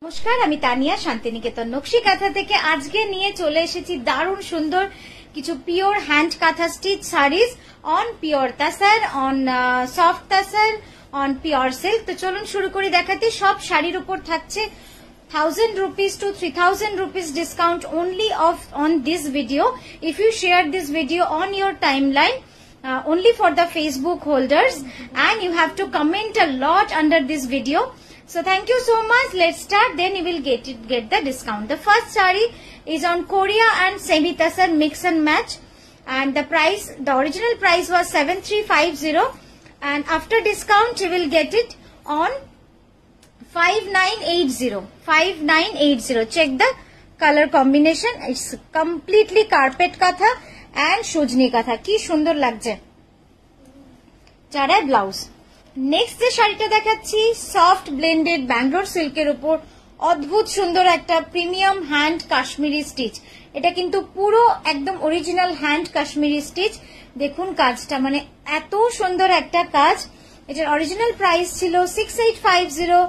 নমস্কার, আমি তানিয়া শান্তিনিকেতন নকশি কাঁথা থেকে আজকে নিয়ে চলে এসেছি দারুণ সুন্দর কিছু পিওর হ্যান্ড কাঁথা stitch saris on pure তাসার, on soft তাসার, on pure silk. তো চলুন শুরু করি দেখাতে। সব শাড়ির উপর থাকছে 1000 rupees to 3000 rupees discount only on this video if you share this video on your timeline. Only for the Facebook holders, and you have to comment a lot under this video. So thank you so much. Let's start, then you will get the discount. The first saree is on Korea and semi tassar mix and match, and the original price was 7350, and after discount you will get it on 5980. Check the color combination. It's completely carpet katha and shujni katha. কি সুন্দর লাগছে। চারায় blouse. Next যে শাড়িটা দেখাচ্ছি soft blended Bangalore সিল্কের উপর অদ্ভুত সুন্দর একটা প্রিমিয়াম হ্যান্ড কাশ্মীরি স্টিচ। এটা কিন্তু পুরো একদম অরিজিনাল হ্যান্ড কাশ্মীরি স্টিচ। দেখুন কাজটা, মানে এত সুন্দর একটা কাজ। এটার অরিজিনাল প্রাইস ছিল 6850।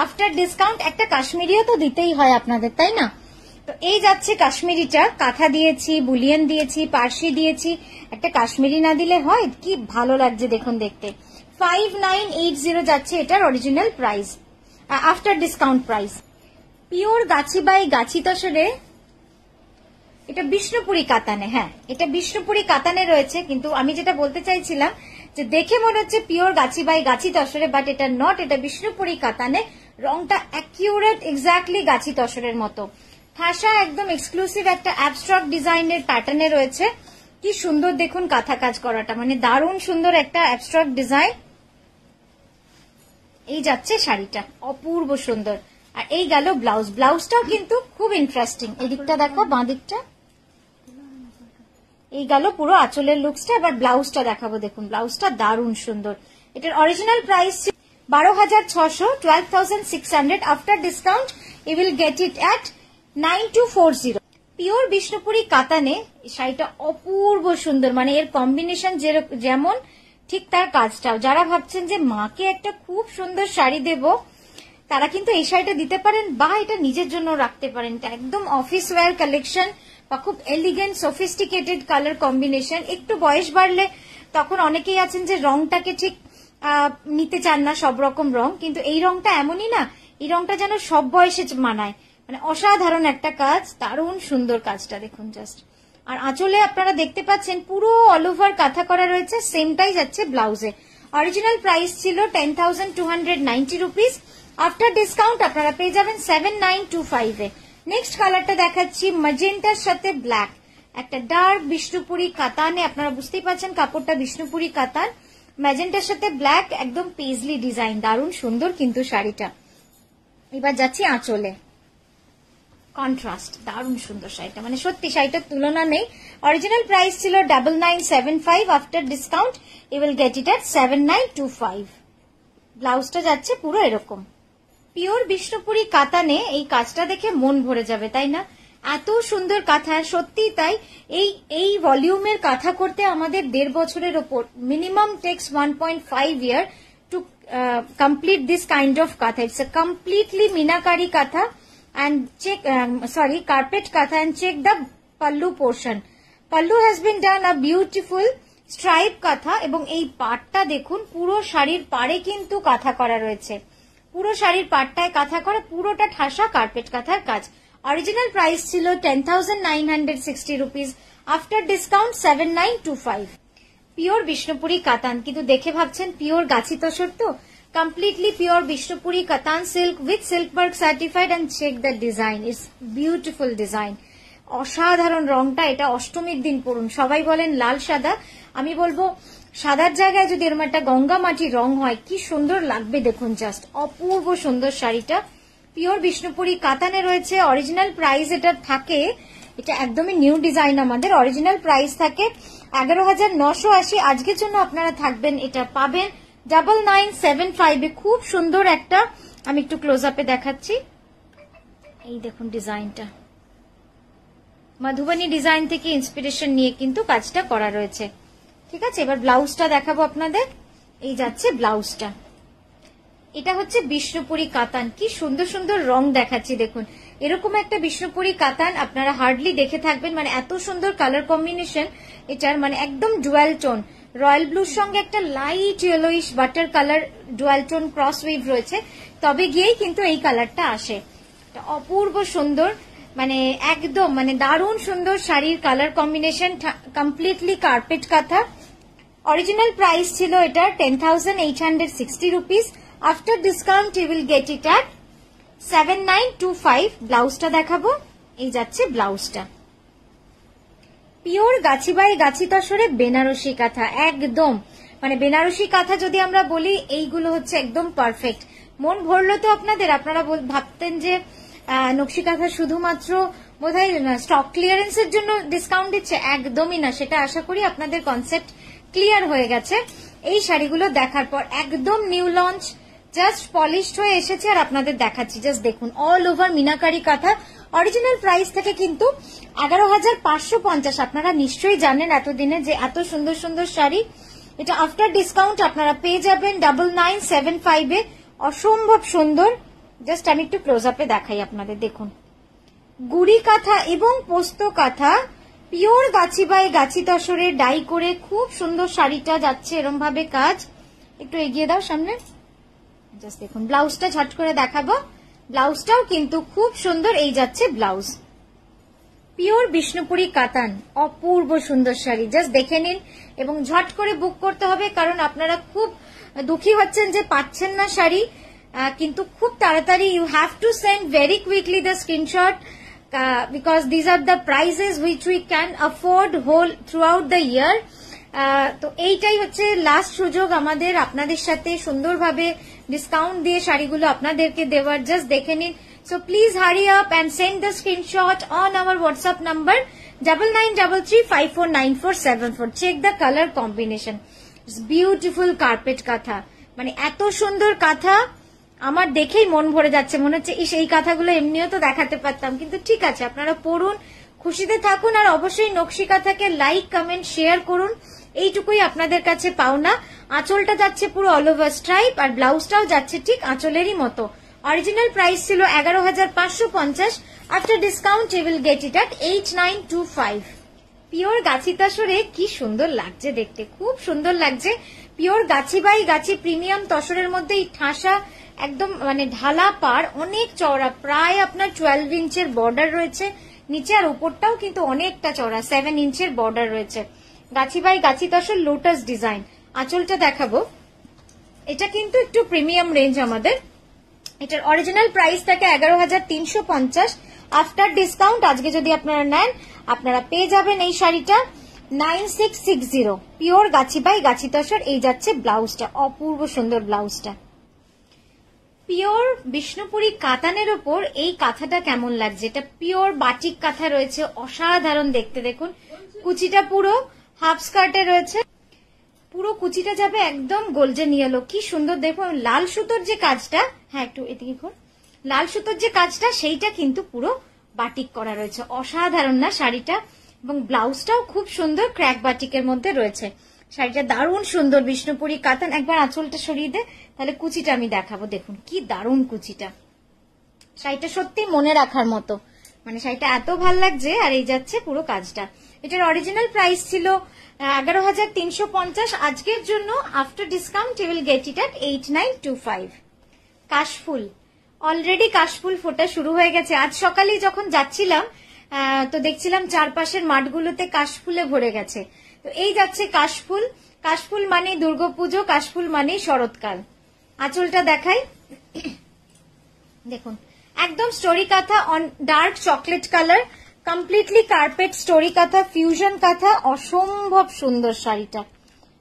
আফটার ডিসকাউন্ট একটা কাশ্মীরিও তো দিতেই হয় আপনাদের, তাই না? তো এই যাচ্ছে কাশ্মীরিটা, কাঁথা দিয়েছি, বুলিয়ান দিয়েছি, পার্সি দিয়েছি, একটা কাশ্মীরি না দিলে হয়? কি ভালো লাগছে দেখুন দেখতে। 5980 যাচ্ছে এটার original price, after discount price. Pure Gachhi by গাছি তসরে, এটা বিষ্ণুপুরি কাতানে। হ্যাঁ, এটা বিষ্ণুপুরি কাতানে রয়েছে, কিন্তু আমি যেটা বলতে চাইছিলাম যে দেখে মনে হচ্ছে pure Gachhi by Gachhi তসরে, but এটা নট, এটা বিষ্ণুপুরি কাতানে। রংটা অ্যাকিউরেট এক্স্যাক্টলি গাছি তসরের মতো। ঠাসা একদম এক্সক্লুসিভ একটা অ্যাবস্ট্রাক্ট ডিজাইনের প্যাটার্নে রয়েছে। কি সুন্দর দেখুন কাঁথা কাজ করাটা, মানে দারুণ সুন্দর একটা অ্যাবস্ট্রাক্ট ডিজাইন। এই যাচ্ছে শাড়িটা, অপূর্ব সুন্দর। আর এই গেল ব্লাউজ। ব্লাউজটাও কিন্তু খুব ইন্টারেস্টিং। এই দিকটা দেখো, বাঁ দিকটা। এই গেল পুরো আঁচলের লুকসটা। এবার ব্লাউজটা দেখাবো। দেখুন ব্লাউজটা দারুণ সুন্দর। এটার original price 12600, 12600। After discount you will get it at 9240। Pure Bishnupuri কাতানে শাড়িটা অপূর্ব সুন্দর, মানে এর কম্বিনেশন যেমন ঠিক তার কাজটাও। যারা ভাবছেন যে মাকে একটা খুব সুন্দর শাড়ি দেব, তারা কিন্তু এই শাড়িটা দিতে পারেন, বা এটা নিজের জন্য রাখতে পারেন। এটা একদম অফিস ওয়্যার কালেকশন, বা খুব এলিগেন্ট সফিস্টিকেটেড কালার কম্বিনেশন। একটু বয়স বাড়লে তখন অনেকেই আছেন যে রংটাকে ঠিক নিতে চান না, সব রকম রং, কিন্তু এই রংটা এমনই না, এই রংটা যেন সব বয়সে মানায়। মানে অসাধারণ একটা কাজ, দারুণ সুন্দর কাজটা দেখুন জাস্ট। আর আঁচলে আপনারা দেখতে পাচ্ছেন পুরো অল ওভার কাঁথা করা রয়েছে, সেমটাই যাচ্ছে ব্লাউজে। অরিজিনাল প্রাইস ছিল 10,290 রুপিস। আফটার ডিসকাউন্ট আপনারা পেয়ে যাবেন 7925 এ। নেক্সট কালারটা দেখাচ্ছি ম্যাজেন্টার সাথে ব্ল্যাক, একটা ডার্ক বিষ্ণুপুরি কাতানে। আপনারা বুঝতেই পারছেন কাপড়টা বিষ্ণুপুরি কাতান, ম্যাজেন্টার সাথে ব্ল্যাক, একদম পেজলি ডিজাইন, দারুণ সুন্দর কিন্তু শাড়িটা। এবার যাচ্ছি আঁচলে। কন্ট্রাস্ট, দারুণ সুন্দর শাড়িটা, মানে সত্যি শাড়িটার তুলনা নেই। অরিজিনাল প্রাইস ছিল 9975। After discount you will get it at 7925। ব্লাউজটা যাচ্ছে পুরো এরকম। পিওর বিষ্ণুপুরি কাতানে এই কাজটা দেখে মন ভরে যাবে, তাই না? এত সুন্দর কাঁথা, সত্যি তাই। এই ভলিউমের কাঁথা করতে আমাদের 1.5 বছরের ওপর, minimum takes 1.5 year to complete this kind of kantha. It's a completely meenakari kantha and check carpet katha, and check the pallu portion. Pallu has been done a beautiful stripe katha, এবং এই পাটটা দেখুন পুরো শাড়ির পাড়ে কিন্তু কাঁথা করা রয়েছে। পুরো শাড়ির পাটটায় কাঁথা করা, পুরোটা ঠাসা কার্পেট কাঁথার কাজ। অরিজিনাল প্রাইস ছিল 10,960 rupees. After discount 7925। Pure Bishnupuri কাতান, কিন্তু দেখে ভাবছেন পিওর গাছি তসর তো, completely pure Vishnupuri Katan silk with Silkberg certified, and check the design. It's beautiful design. অসাধারণ রংটা। এটা অষ্টমীর দিন পরুন। সবাই বলেন লাল সাদা, আমি বলবো সাদার জায়গায় যদি এরকম একটা গঙ্গা মাটির রং হয় কি সুন্দর লাগবে দেখুন জাস্ট। অপূর্ব সুন্দর শাড়িটা পিওর বিষ্ণুপুরি কাতানে রয়েছে। অরিজিনাল প্রাইস এটা থাকে, এটা একদমই নিউ ডিজাইন আমাদের। অরিজিনাল প্রাইস থাকে 11,980। আজকের জন্য আপনারা থাকবেন, এটা পাবেন 9975 এ। খুব সুন্দর একটা, আমি একটু ক্লোজ আপে দেখাচ্ছি। এই দেখুন ডিজাইনটা, মধুবনী ডিজাইন থেকে ইন্সপিরেশন নিয়ে কিন্তু কাজটা করা রয়েছে। ঠিক আছে, এবার ব্লাউজটা দেখাবো আপনাদের। এই যাচ্ছে ব্লাউজটা। এটা হচ্ছে বিষ্ণুপুরি কাতান, কি সুন্দর সুন্দর রং দেখাচ্ছি দেখুন। এরকম একটা বিষ্ণুপুরি কাতান আপনারা হার্ডলি দেখে থাকবেন, মানে এত সুন্দর কালার কম্বিনেশন এটার, মানে একদম ডুয়াল টোন, রয়্যাল ব্লুর সঙ্গে একটা light yellowish butter colour dual tone cross wave রয়েছে, তবে গিয়েই কিন্তু এই কালারটা আসে। অপূর্ব সুন্দর, মানে একদম মানে দারুণ সুন্দর শাড়ির colour combination, completely carpet kantha. Original price ছিল এটা 10,860 rupees. After discount you will get it at 7925। ব্লাউজটা দেখাবো, এই যাচ্ছে ব্লাউজটা। পিওর গাছি বাই গাছি তসরে বেনারসি কাঁথা, একদম মানে বেনারসি কাঁথা যদি আমরা বলি এইগুলো হচ্ছে একদম পারফেক্ট। মন ভরলো তো আপনাদের? আপনারা ভাবতেন যে নকশি কাঁথা শুধুমাত্র বোধহয় স্টক ক্লিয়ারেন্সের জন্য ডিসকাউন্ট দিচ্ছে, একদমই না। সেটা আশা করি আপনাদের কনসেপ্ট ক্লিয়ার হয়ে গেছে এই শাড়িগুলো দেখার পর। একদম নিউ লঞ্চ, জাস্ট পলিশড হয়ে এসেছে আর আপনাদের দেখাচ্ছি। জাস্ট দেখুন, অল ওভার মিনাকারি কাঁথা। অরিজিনাল প্রাইস থেকে কিন্তু 11,550। আপনারা নিশ্চয়ই জানেন এতদিনে যে এত সুন্দর সুন্দর শাড়ি, এটা আফটার ডিসকাউন্ট আপনারা পেয়ে যাবেন 9975 এ। অসম্ভব সুন্দর। জাস্ট আমি একটু ক্লোজ আপে দেখাই আপনাদের, দেখুন গুড়ি কাঁথা এবং পোস্ত কাঁথা, pure Gachhi by Gachhi তসরে die করে খুব সুন্দর শাড়িটা যাচ্ছে এরম ভাবে কাজ। একটু এগিয়ে দাও সামনে, জাস্ট দেখুন ব্লাউজটা ঝট করে দেখাবো। ব্লাউজটাও কিন্তু খুব সুন্দর, এই যাচ্ছে ব্লাউজ। পিওর বিষ্ণুপুরি কাতান, অপূর্ব সুন্দর শাড়ি, জাস্ট দেখে নিন এবং ঝট করে বুক করতে হবে, কারণ আপনারা খুব দুঃখী হচ্ছেন যে পাচ্ছেন না শাড়ি, কিন্তু খুব তাড়াতাড়ি you have to send very quickly the screenshot, because these are the prices which we can afford whole throughout the year. তো এইটাই হচ্ছে লাস্ট সুযোগ আমাদের আপনাদের সাথে সুন্দরভাবে ডিসকাউন্ট দিয়ে শাড়িগুলো আপনাদেরকে দেওয়ার। জাস্ট দেখে নিন। So please hurry up and send the screenshot on our WhatsApp number 9933549474. Check the color combination. It's beautiful carpet কাঁথা, মানে এত সুন্দর কাঁথা আমার দেখেই মন ভরে যাচ্ছে। মনে হচ্ছে এই কাঁথাগুলো এমনিও তো দেখাতে পারতাম, কিন্তু ঠিক আছে, আপনারা পড়ুন, খুশিতে থাকুন, আর অবশ্যই নকশি কাঁথাকে লাইক কমেন্ট শেয়ার করুন। এইটুকুই আপনাদের কাছে পাওনা। আঁচলটা যাচ্ছে পুরো অল ওভার স্ট্রাইপ, আর ব্লাউজটাও যাচ্ছে ঠিক আঁচলেরই মতো। অরিজিনাল প্রাইস ছিল 11,550। After discount you will get it at 8925। Pure gachhi তসরে কি সুন্দর লাগছে দেখতে, খুব সুন্দর লাগছে। Pure Gachhi by Gachhi premium তসরের মধ্যে এই ঠাসা একদম মানে ঢালা পার, অনেক চওড়া, প্রায় আপনার 12 ইঞ্চের বর্ডার রয়েছে নিচে, আর উপরটাও কিন্তু অনেকটা চওড়া, 7 ইঞ্চের বর্ডার রয়েছে। গাছি by Gachhi tussar lotus design. আঁচলটা দেখাবো, এটা কিন্তু একটু প্রিমিয়াম রেঞ্জ আমাদের। এটার অরিজিনাল প্রাইস থাকে 11,350। আফটার ডিসকাউন্ট আজকে যদি আপনারা নেন আপনারা পেয়ে যাবেন এই শাড়িটা 9660। পিওর গাছি বাই গাছি তসর, এই যাচ্ছে ব্লাউজটা, অপূর্ব সুন্দর ব্লাউজটা। পিওর বিষ্ণুপুরি কাতানের ওপর এই কাঁথাটা কেমন লাগছে? এটা পিওর বাটিক কাঁথা রয়েছে, অসাধারণ দেখতে। দেখুন কুচিটা পুরো হাফ স্কার্টে রয়েছে, পুরো কুচিটা যাবে একদম গোল্ডেন ইয়েলো, কি সুন্দর। দেখুন লাল সুতোর যে কাজটা, হ্যাঁ একটু এদিকে ঘোর, লাল সুতোর যে কাজটা সেইটা কিন্তু পুরো বাটিক করা রয়েছে, অসাধারণ না শাড়িটা? এবং ব্লাউজটাও খুব সুন্দর, ক্র্যাক বাটিকের মধ্যে রয়েছে। শাড়িটা দারুণ সুন্দর, বিষ্ণুপুরি কাতান। একবার আঁচলটা সরিয়ে দে, তাহলে কুচিটা আমি দেখাবো। দেখুন কি দারুণ কুচিটা, শাড়িটা সত্যি মনে রাখার মতো, মানে শাড়িটা এত ভাল লাগছে। আর এই যাচ্ছে পুরো কাজটা। এটার অরিজিনাল প্রাইস ছিল 11,350। আজকের জন্য after discount you will get it at 8925। কাশফুল, অলরেডি কাশফুল ফোটা শুরু হয়ে গেছে। আজ সকালে যখন যাচ্ছিলাম তো দেখছিলাম চারপাশের মাঠগুলোতে কাশফুলে ভরে গেছে। তো এই যাচ্ছে কাশফুল। কাশফুল মানে দুর্গাপুজো, কাশফুল মানে শরৎকাল। আঁচলটা দেখাই, দেখুন একদম স্টোরি কাঁথা on dark chocolate colour, completely carpet story কাঁথা, ফিউশন কাঁথা, অসম্ভব সুন্দর শাড়িটা।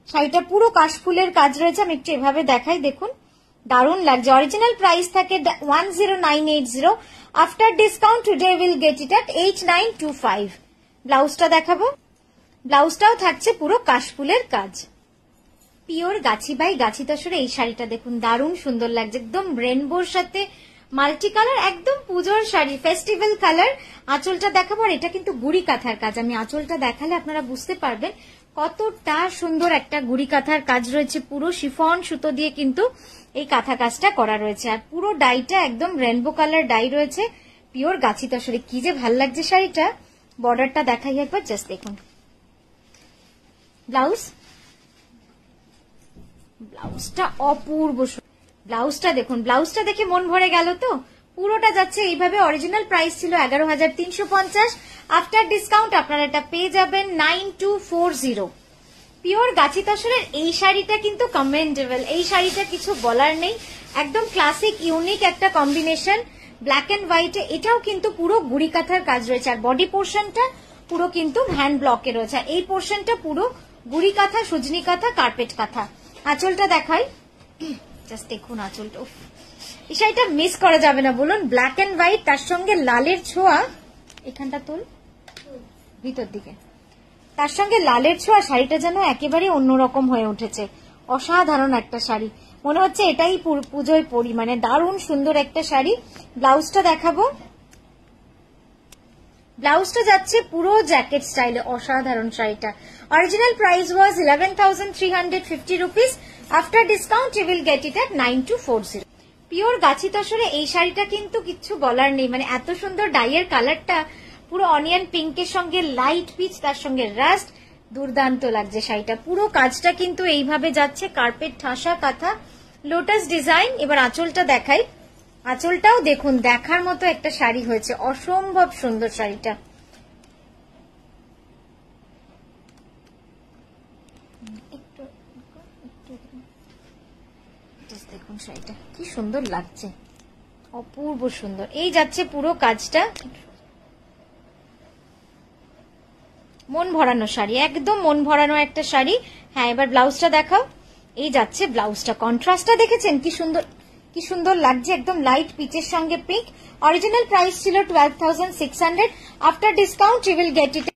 শাড়িটা পুরো কাশফুলের কাজ রয়েছে, আমি একটু এভাবে দেখাই, দেখুন দারুণ লাগছে। অরিজিনাল প্রাইস থাকে 10980। After discount today will get it at 8925। ব্লাউজটা দেখাবো, ব্লাউজটাও থাকছে পুরো কাশফুলের কাজ। পিওর গাছি বাই গাছি তসরে এই শাড়িটা দেখুন দারুণ সুন্দর লাগছে, একদম রেনবোর সাথে মাল্টি কালার, একদম পুজোর শাড়ি, ফেস্টিভ্যাল কালার। আঁচলটা দেখাবো, আর এটা কিন্তু গুড়ি কাঁথার কাজ। আমি আঁচলটা দেখালে আপনারা বুঝতে পারবেন কতটা সুন্দর একটা গুড়ি কাঁথার কাজ রয়েছে। পুরো শিফন সুতো দিয়ে কিন্তু এই কাঁথা কাজটা করা রয়েছে। আর পুরো ডাইটা একদম রেনবো কালার ডাই রয়েছে, পিওর গাছি তসরে। কি যে ভাল লাগছে শাড়িটা। বর্ডারটা দেখাই একবার, জাস্ট দেখুন। ব্লাউজটা অপূর্ব। ব্লাউজটা দেখুন, ব্লাউজটা দেখে মন ভরে গেল তো। পুরোটা যাচ্ছে এইভাবে। অরিজিনাল প্রাইস ছিল 11,350। আফটার ডিসকাউন্ট আপনারা এটা পেয়ে যাবেন 9240। পিওর গাছি তসরের এই শাড়িটা কিন্তু কমেন্ডেবল। এই শাড়িটা কিছু বলার নেই, একদম ক্লাসিক ইউনিক একটা কম্বিনেশন, ব্ল্যাক এন্ড হোয়াইটে। এটাও কিন্তু পুরো গুড়ি কাঁথার কাজ রয়েছে। আর বডি পোর্শনটা পুরো কিন্তু হ্যান্ড ব্লকে রয়েছে। আর এই পোর্শনটা পুরো গুড়ি কাঁথা, সুজনি কাঁথা, কার্পেট কাঁথা। আঁচলটা দেখাই, জাস্ট দেখুন আঁচলটা। এই শাড়িটা মিস করা যাবে না বলুন। ব্ল্যাক এন্ড হোয়াইট, তার সঙ্গে লালের ছোঁয়া। এখানটা তোল ভিতর দিকে, তার সঙ্গে লালের ছোঁয়া। শাড়িটা যেন একেবারে অন্যরকম হয়ে উঠেছে। অসাধারণ একটা শাড়ি, মনে হচ্ছে এটাই পুজোয় পরি। মানে দারুণ সুন্দর একটা শাড়ি। ব্লাউজটা দেখাবো। ব্লাউজটা যাচ্ছে পুরো জ্যাকেট স্টাইলে, অসাধারণ শাড়িটা। Original price was 11,350 rupees. After discount you will get it at 9240। Pure gachhi তসরে এই শাড়িটা কিন্তু কিচ্ছু বলার নেই। মানে এত সুন্দর ডাইয়ের কালারটা, পুরো অনিয়ন পিঙ্কের সঙ্গে লাইট পিচ, তার সঙ্গে রাস্ট, দুর্দান্ত লাগছে শাড়িটা। পুরো কাজটা কিন্তু এইভাবে যাচ্ছে, কার্পেট ঠাসা কাঁথা, লোটাস ডিজাইন। এবার আঁচলটা দেখাই। আঁচলটাও দেখুন, দেখার মতো একটা শাড়ি হয়েছে, অসম্ভব সুন্দর শাড়িটা। দেখুন শাড়িটা কি সুন্দর লাগছে, অপূর্ব সুন্দর। এই যাচ্ছে পুরো কাজটা, মন ভরানো শাড়ি, একদম মন ভরানো একটা শাড়ি। হ্যাঁ, এবার ব্লাউজটা দেখাও। এই যাচ্ছে ব্লাউজটা, কন্ট্রাস্টটা দেখেছেন কি সুন্দর, কি সুন্দর লাগছে, একদম লাইট পিচের সঙ্গে পিঙ্ক। অরিজিনাল প্রাইস ছিল 12,600। After discount you will get it